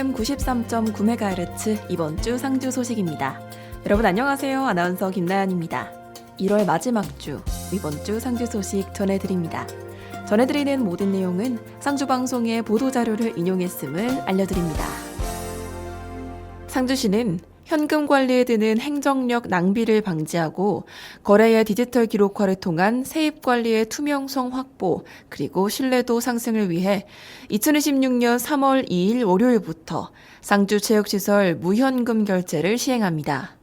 FM 93.9MHz 이번 주 상주 소식입니다. 여러분 안녕하세요. 아나운서 김나연입니다. 1월 마지막 주 이번 주 상주 소식 전해드립니다. 전해드리는 모든 내용은 상주방송의 보도자료를 인용했음을 알려드립니다. 상주시는 현금 관리에 드는 행정력 낭비를 방지하고 거래의 디지털 기록화를 통한 세입 관리의 투명성 확보 그리고 신뢰도 상승을 위해 2026년 3월 2일 월요일부터 상주체육시설 무현금 결제를 시행합니다.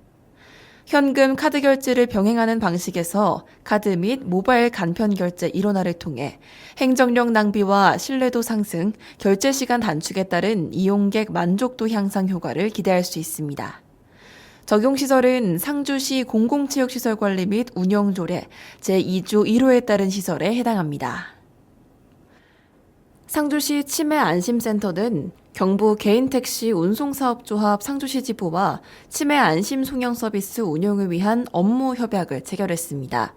현금 카드 결제를 병행하는 방식에서 카드 및 모바일 간편 결제 일원화를 통해 행정력 낭비와 신뢰도 상승, 결제 시간 단축에 따른 이용객 만족도 향상 효과를 기대할 수 있습니다. 적용시설은 상주시 공공체육시설관리 및 운영조례 제2조 1호에 따른 시설에 해당합니다. 상주시 치매안심센터는 경부 개인택시 운송사업조합 상주시 지부와 치매안심송영서비스 운영을 위한 업무 협약을 체결했습니다.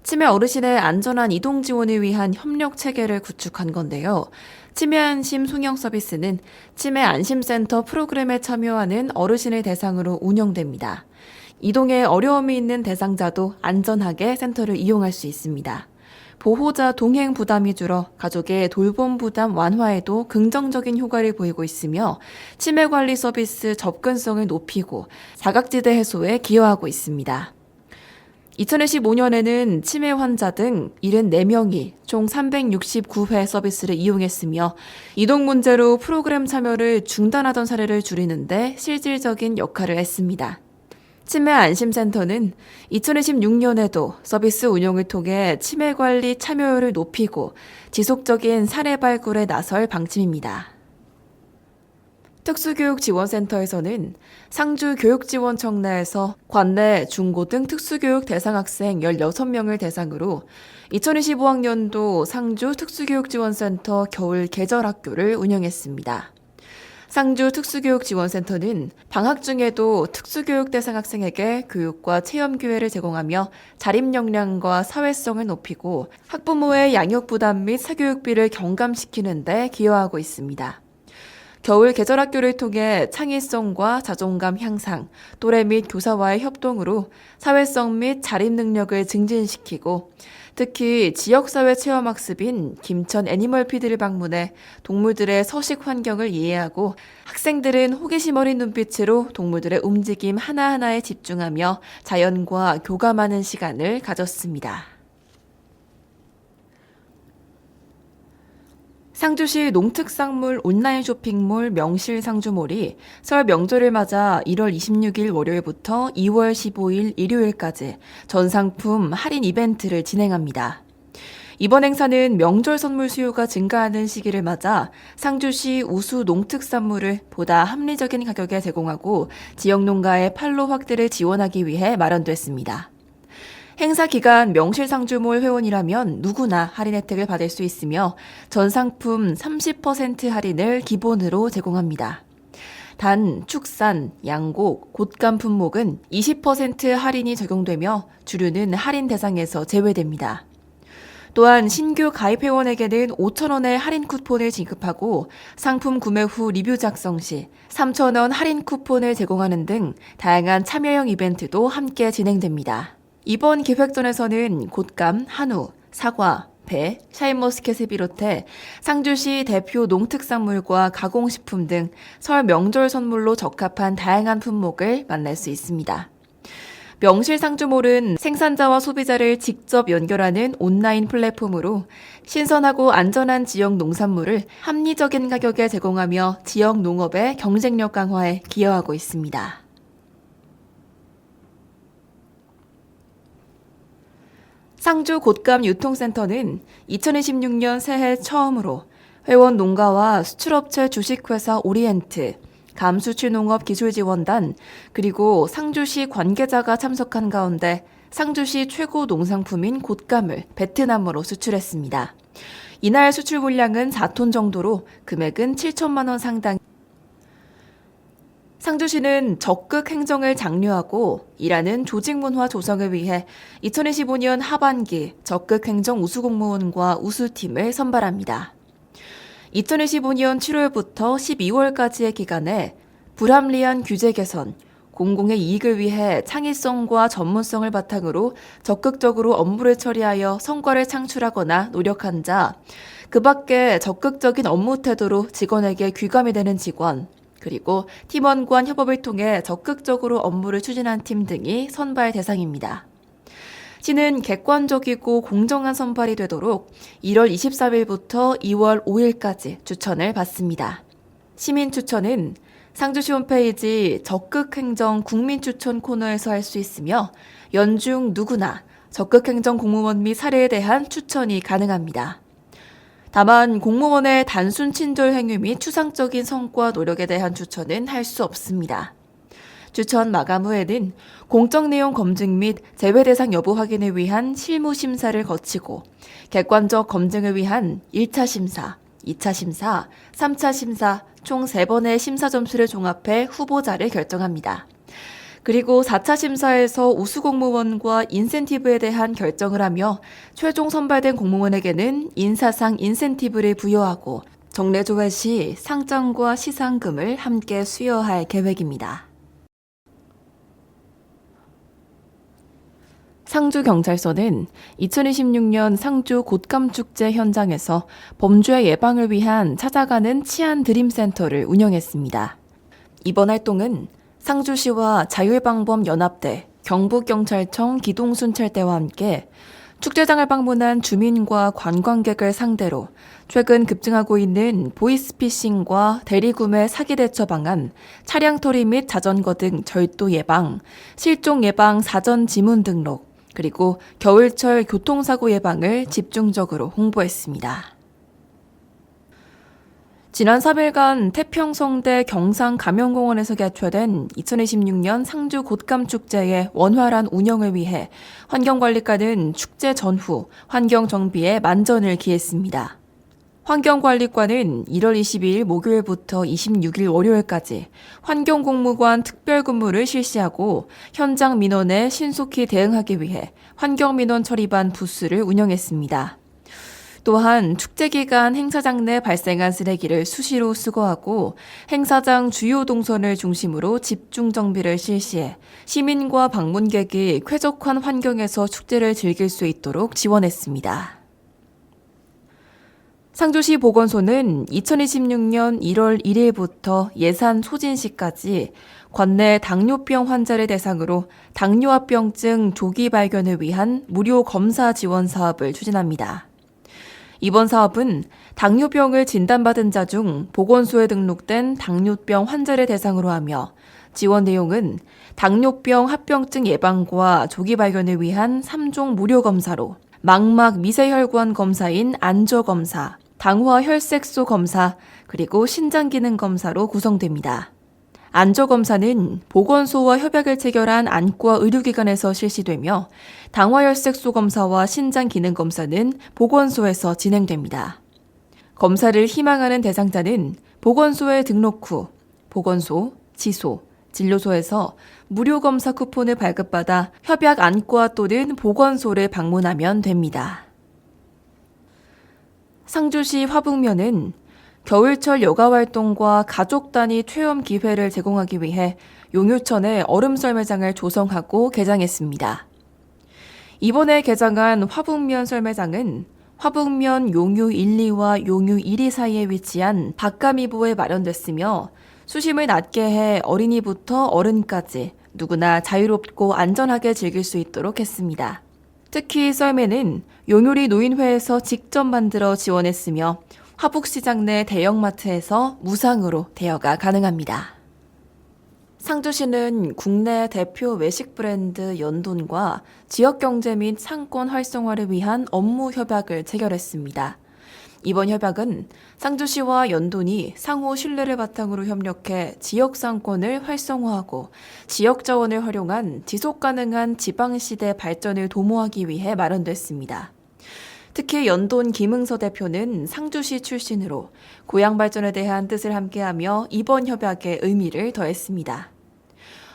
치매 어르신의 안전한 이동 지원을 위한 협력 체계를 구축한 건데요. 치매안심 송영 서비스는 치매안심센터 프로그램에 참여하는 어르신을 대상으로 운영됩니다. 이동에 어려움이 있는 대상자도 안전하게 센터를 이용할 수 있습니다. 보호자 동행 부담이 줄어 가족의 돌봄 부담 완화에도 긍정적인 효과를 보이고 있으며 치매 관리 서비스 접근성을 높이고 사각지대 해소에 기여하고 있습니다. 2025년에는 치매 환자 등 74명이 총 369회 서비스를 이용했으며 이동 문제로 프로그램 참여를 중단하던 사례를 줄이는데 실질적인 역할을 했습니다. 치매안심센터는 2026년에도 서비스 운영을 통해 치매 관리 참여율을 높이고 지속적인 사례 발굴에 나설 방침입니다. 특수교육지원센터에서는 상주교육지원청 내에서 관내 중고등 특수교육 대상 학생 16명을 대상으로 2025학년도 상주 특수교육지원센터 겨울 계절학교를 운영했습니다. 상주 특수교육지원센터는 방학 중에도 특수교육 대상 학생에게 교육과 체험 기회를 제공하며 자립 역량과 사회성을 높이고 학부모의 양육 부담 및 사교육비를 경감시키는 데 기여하고 있습니다. 겨울 계절학교를 통해 창의성과 자존감 향상, 또래 및 교사와의 협동으로 사회성 및 자립 능력을 증진시키고 특히 지역사회 체험학습인 김천 애니멀피드를 방문해 동물들의 서식 환경을 이해하고 학생들은 호기심 어린 눈빛으로 동물들의 움직임 하나하나에 집중하며 자연과 교감하는 시간을 가졌습니다. 상주시 농특산물 온라인 쇼핑몰 명실상주몰이 설 명절을 맞아 1월 26일 월요일부터 2월 15일 일요일까지 전 상품 할인 이벤트를 진행합니다. 이번 행사는 명절 선물 수요가 증가하는 시기를 맞아 상주시 우수 농특산물을 보다 합리적인 가격에 제공하고 지역 농가의 판로 확대를 지원하기 위해 마련됐습니다. 행사 기간 명실상주몰 회원이라면 누구나 할인 혜택을 받을 수 있으며 전 상품 30% 할인을 기본으로 제공합니다. 단 축산, 양곡, 곶감 품목은 20% 할인이 적용되며 주류는 할인 대상에서 제외됩니다. 또한 신규 가입 회원에게는 5,000원의 할인 쿠폰을 지급하고 상품 구매 후 리뷰 작성 시 3,000원 할인 쿠폰을 제공하는 등 다양한 참여형 이벤트도 함께 진행됩니다. 이번 기획전에서는 곶감, 한우, 사과, 배, 샤인머스켓을 비롯해 상주시 대표 농특산물과 가공식품 등 설 명절 선물로 적합한 다양한 품목을 만날 수 있습니다. 명실상주몰은 생산자와 소비자를 직접 연결하는 온라인 플랫폼으로 신선하고 안전한 지역 농산물을 합리적인 가격에 제공하며 지역 농업의 경쟁력 강화에 기여하고 있습니다. 상주 곶감 유통센터는 2026년 새해 처음으로 회원 농가와 수출업체 주식회사 오리엔트, 감수출농업기술지원단, 그리고 상주시 관계자가 참석한 가운데 상주시 최고 농상품인 곶감을 베트남으로 수출했습니다. 이날 수출 물량은 4톤 정도로 금액은 7천만 원 상당. 상주시는 적극 행정을 장려하고 일하는 조직 문화 조성을 위해 2025년 하반기 적극 행정 우수공무원과 우수팀을 선발합니다. 2025년 7월부터 12월까지의 기간에 불합리한 규제 개선, 공공의 이익을 위해 창의성과 전문성을 바탕으로 적극적으로 업무를 처리하여 성과를 창출하거나 노력한 자, 그 밖에 적극적인 업무 태도로 직원에게 귀감이 되는 직원, 그리고 팀원 간 협업을 통해 적극적으로 업무를 추진한 팀 등이 선발 대상입니다. 시는 객관적이고 공정한 선발이 되도록 1월 23일부터 2월 5일까지 추천을 받습니다. 시민 추천은 상주시 홈페이지 적극행정 국민추천 코너에서 할 수 있으며 연중 누구나 적극행정 공무원 및 사례에 대한 추천이 가능합니다. 다만 공무원의 단순 친절 행위 및 추상적인 성과 노력에 대한 추천은 할 수 없습니다. 추천 마감 후에는 공적 내용 검증 및 제외 대상 여부 확인을 위한 실무 심사를 거치고 객관적 검증을 위한 1차 심사, 2차 심사, 3차 심사 총 3번의 심사 점수를 종합해 후보자를 결정합니다. 그리고 4차 심사에서 우수 공무원과 인센티브에 대한 결정을 하며 최종 선발된 공무원에게는 인사상 인센티브를 부여하고 정례조회 시 상장과 시상금을 함께 수여할 계획입니다. 상주경찰서는 2026년 상주 곶감축제 현장에서 범죄 예방을 위한 찾아가는 치안 드림센터를 운영했습니다. 이번 활동은 상주시와 자율방범연합대, 경북경찰청 기동순찰대와 함께 축제장을 방문한 주민과 관광객을 상대로 최근 급증하고 있는 보이스피싱과 대리구매 사기 대처 방안, 차량 토리 및 자전거 등 절도 예방, 실종 예방 사전 지문 등록, 그리고 겨울철 교통사고 예방을 집중적으로 홍보했습니다. 지난 3일간 태평성대 경상감영공원에서 개최된 2026년 상주 곶감축제의 원활한 운영을 위해 환경관리과는 축제 전후 환경정비에 만전을 기했습니다. 환경관리과는 1월 22일 목요일부터 26일 월요일까지 환경공무관 특별근무를 실시하고 현장 민원에 신속히 대응하기 위해 환경민원 처리반 부스를 운영했습니다. 또한 축제 기간 행사장 내 발생한 쓰레기를 수시로 수거하고 행사장 주요 동선을 중심으로 집중 정비를 실시해 시민과 방문객이 쾌적한 환경에서 축제를 즐길 수 있도록 지원했습니다. 상주시 보건소는 2026년 1월 1일부터 예산 소진시까지 관내 당뇨병 환자를 대상으로 당뇨합병증 조기 발견을 위한 무료 검사 지원 사업을 추진합니다. 이번 사업은 당뇨병을 진단받은 자 중 보건소에 등록된 당뇨병 환자를 대상으로 하며 지원 내용은 당뇨병 합병증 예방과 조기 발견을 위한 3종 무료 검사로 망막 미세혈관 검사인 안저검사, 당화혈색소 검사, 그리고 신장기능 검사로 구성됩니다. 안저검사는 보건소와 협약을 체결한 안과 의료기관에서 실시되며 당화혈색소 검사와 신장기능검사는 보건소에서 진행됩니다. 검사를 희망하는 대상자는 보건소에 등록 후 보건소, 지소, 진료소에서 무료 검사 쿠폰을 발급받아 협약 안과 또는 보건소를 방문하면 됩니다. 상주시 화북면은 겨울철 여가활동과 가족 단위 체험 기회를 제공하기 위해 용유천에 얼음썰매장을 조성하고 개장했습니다. 이번에 개장한 화북면 썰매장은 화북면 용유 1, 2와 용유 1, 2 사이에 위치한 박가미보에 마련됐으며 수심을 낮게 해 어린이부터 어른까지 누구나 자유롭고 안전하게 즐길 수 있도록 했습니다. 특히 썰매는 용유리 노인회에서 직접 만들어 지원했으며 화북시장 내 대형마트에서 무상으로 대여가 가능합니다. 상주시는 국내 대표 외식 브랜드 연돈과 지역경제 및 상권 활성화를 위한 업무 협약을 체결했습니다. 이번 협약은 상주시와 연돈이 상호 신뢰를 바탕으로 협력해 지역 상권을 활성화하고 지역 자원을 활용한 지속가능한 지방시대 발전을 도모하기 위해 마련됐습니다. 특히 연돈 김응서 대표는 상주시 출신으로 고향 발전에 대한 뜻을 함께하며 이번 협약에 의미를 더했습니다.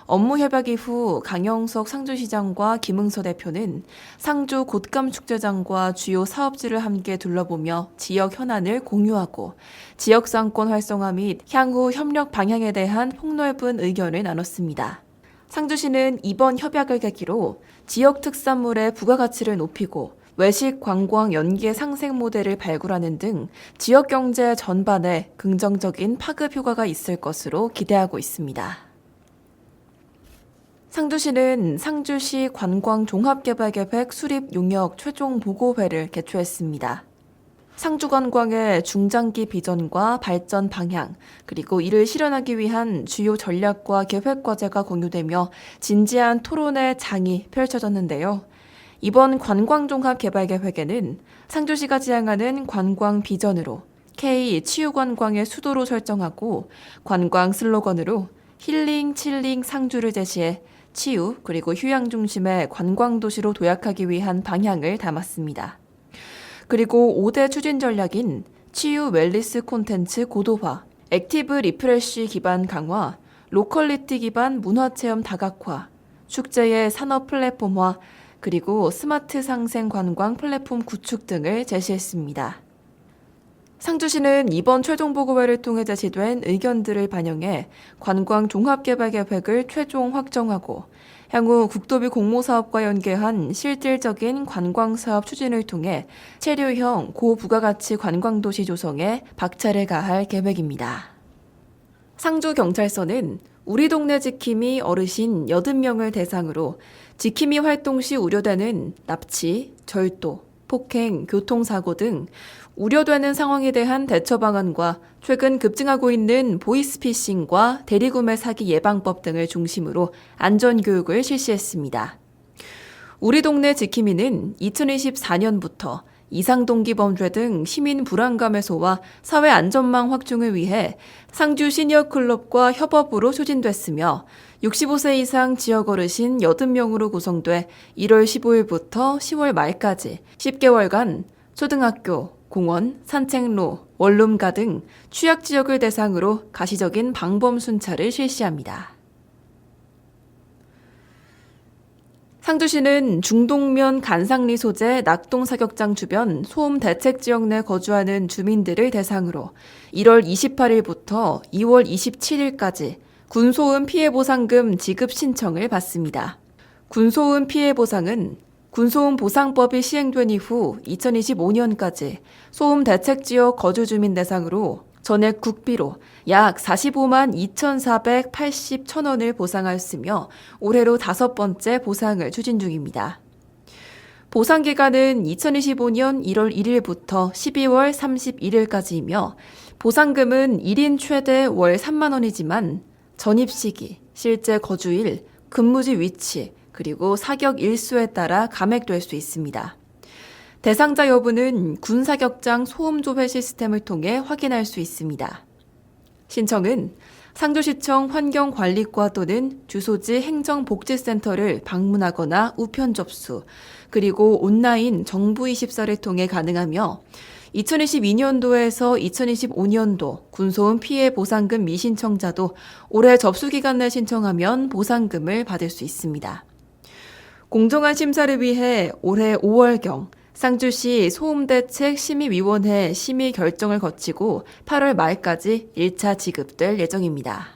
업무 협약 이후 강영석 상주시장과 김응서 대표는 상주 곶감축제장과 주요 사업지를 함께 둘러보며 지역 현안을 공유하고 지역 상권 활성화 및 향후 협력 방향에 대한 폭넓은 의견을 나눴습니다. 상주시는 이번 협약을 계기로 지역 특산물의 부가가치를 높이고 외식 관광 연계 상생 모델을 발굴하는 등 지역 경제 전반에 긍정적인 파급 효과가 있을 것으로 기대하고 있습니다. 상주시는 상주시 관광종합개발계획 수립 용역 최종 보고회를 개최했습니다. 상주관광의 중장기 비전과 발전 방향, 그리고 이를 실현하기 위한 주요 전략과 계획 과제가 공유되며 진지한 토론의 장이 펼쳐졌는데요. 이번 관광종합개발계획에는 상주시가 지향하는 관광 비전으로 K 치유관광의 수도로 설정하고 관광 슬로건으로 힐링, 칠링, 상주를 제시해 치유 그리고 휴양 중심의 관광도시로 도약하기 위한 방향을 담았습니다. 그리고 5대 추진 전략인 치유 웰리스 콘텐츠 고도화, 액티브 리프레쉬 기반 강화, 로컬리티 기반 문화체험 다각화, 축제의 산업 플랫폼화, 그리고 스마트 상생 관광 플랫폼 구축 등을 제시했습니다. 상주시는 이번 최종 보고회를 통해 제시된 의견들을 반영해 관광 종합개발계획을 최종 확정하고 향후 국도비 공모사업과 연계한 실질적인 관광사업 추진을 통해 체류형 고부가가치 관광도시 조성에 박차를 가할 계획입니다. 상주경찰서는 우리 동네 지킴이 어르신 80명을 대상으로 지킴이 활동 시 우려되는 납치, 절도, 폭행, 교통사고 등 우려되는 상황에 대한 대처 방안과 최근 급증하고 있는 보이스피싱과 대리구매 사기 예방법 등을 중심으로 안전교육을 실시했습니다. 우리 동네 지킴이는 2024년부터 이상동기범죄 등 시민 불안감 해소와 사회 안전망 확충을 위해 상주 시니어클럽과 협업으로 추진됐으며 65세 이상 지역 어르신 80명으로 구성돼 1월 15일부터 10월 말까지 10개월간 초등학교, 공원, 산책로, 원룸가 등 취약지역을 대상으로 가시적인 방범 순찰을 실시합니다. 상주시는 중동면 간상리 소재 낙동사격장 주변 소음 대책 지역 내 거주하는 주민들을 대상으로 1월 28일부터 2월 27일까지 군소음 피해보상금 지급 신청을 받습니다. 군소음 피해보상은 군소음 보상법이 시행된 이후 2025년까지 소음 대책 지역 거주 주민 대상으로 전액 국비로 약 45만 2,480천원을 보상하였으며 올해로 5번째 보상을 추진 중입니다. 보상 기간은 2025년 1월 1일부터 12월 31일까지이며 보상금은 1인 최대 월 3만 원이지만 전입 시기, 실제 거주일, 근무지 위치, 그리고 사격 일수에 따라 감액될 수 있습니다. 대상자 여부는 군사격장 소음조회 시스템을 통해 확인할 수 있습니다. 신청은 상주시청 환경관리과 또는 주소지 행정복지센터를 방문하거나 우편 접수, 그리고 온라인 정부24를 통해 가능하며 2022년도에서 2025년도 군소음 피해 보상금 미신청자도 올해 접수기간 내 신청하면 보상금을 받을 수 있습니다. 공정한 심사를 위해 올해 5월경 상주시 소음대책 심의위원회 심의 결정을 거치고 8월 말까지 1차 지급될 예정입니다.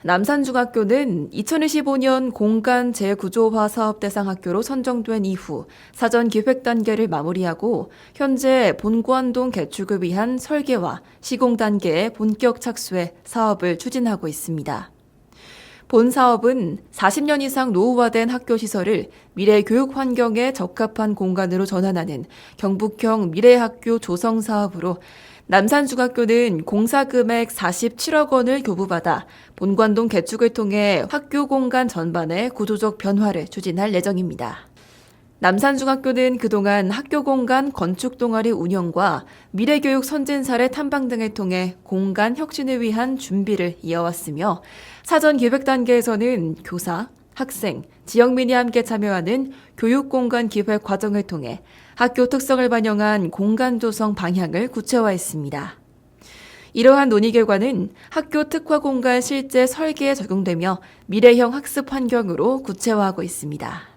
남산중학교는 2025년 공간 재구조화 사업 대상 학교로 선정된 이후 사전 기획 단계를 마무리하고 현재 본관동 개축을 위한 설계와 시공 단계에 본격 착수해 사업을 추진하고 있습니다. 본 사업은 40년 이상 노후화된 학교 시설을 미래 교육 환경에 적합한 공간으로 전환하는 경북형 미래학교 조성 사업으로 남산중학교는 공사 금액 47억 원을 교부받아 본관동 개축을 통해 학교 공간 전반의 구조적 변화를 추진할 예정입니다. 남산중학교는 그동안 학교 공간 건축 동아리 운영과 미래교육 선진 사례 탐방 등을 통해 공간 혁신을 위한 준비를 이어왔으며 사전 기획 단계에서는 교사, 학생, 지역민이 함께 참여하는 교육공간 기획 과정을 통해 학교 특성을 반영한 공간 조성 방향을 구체화했습니다. 이러한 논의 결과는 학교 특화 공간 실제 설계에 적용되며 미래형 학습 환경으로 구체화하고 있습니다.